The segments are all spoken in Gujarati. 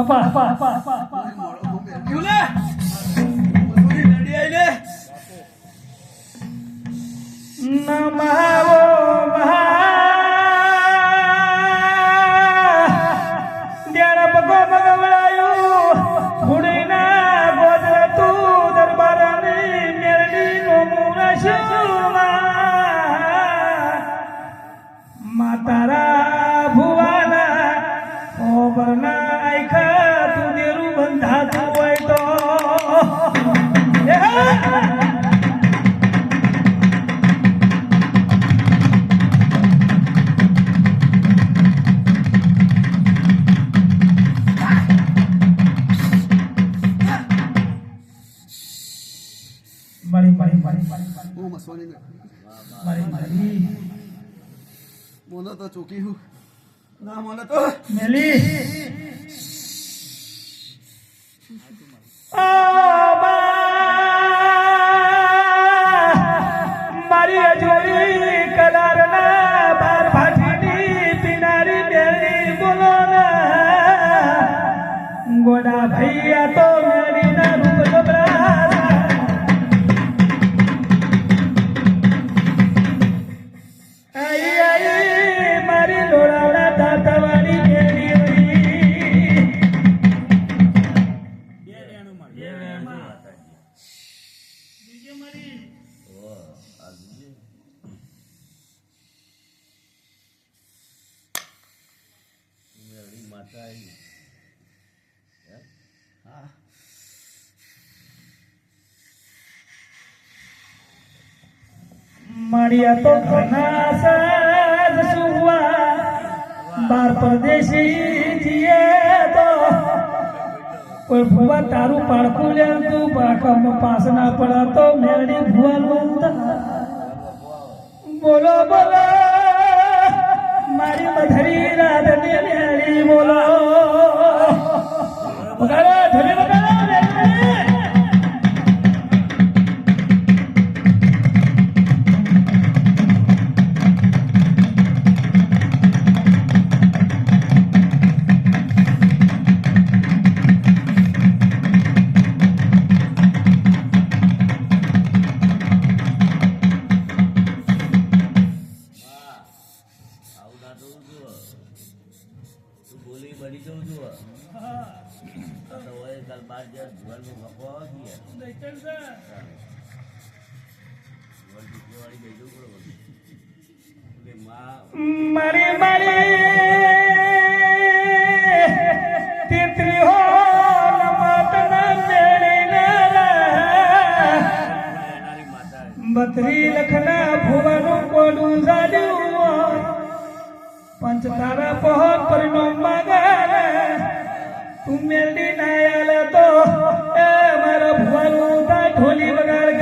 બાપા બોલે રેડી આઈને નમાવો દ્યારા પગો મગવડાયું ફૂડીના ગોદર તું દરબારની મેરડી નો મુરશમાં તારા ભુવાના ઓબરના આખા તું દેરું બંધાતું હોય તો મોનો તો ચોકી હું ના મોનો તો મેલી મારી અજોરી કલારના બાર ભાટીની પીનારી બેની બોલો ના ગોડા ભૈયા તો મેળીના રૂપ ગભરા મારી લોડાના દાતાવાળી મારિયા તો ઘણા સાજ સુવા બાર પરદેશી જીએ તો કોઈ ભુવા તારું પાડકું લે તું પાકમાં પાસ ના પડા તો મેરડી ભુવાનું બોલો બોલો મારી મધરી રાધની મેરડી બોલો વગાડો ઢોલી વગાડો મારી મારી તીતરી હો નમતના મેળીના બત્રી લખના ભુવાનું કોડું જાડ્યું પંચતારા પહોર પરિણો માગા તું મેળડી ના આલે તો એ મારા ભુવાનું તા ઢોલી વગાડ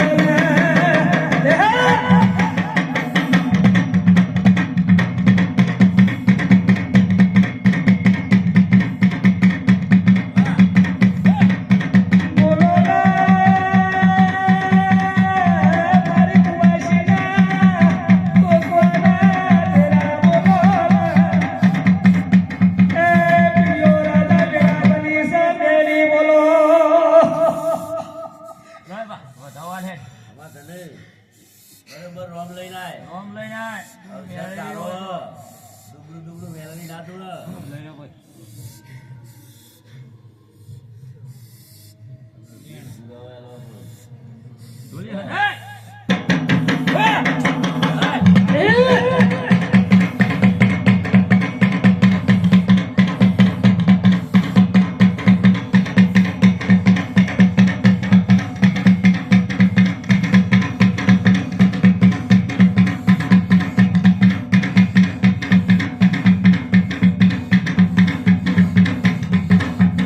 બોલી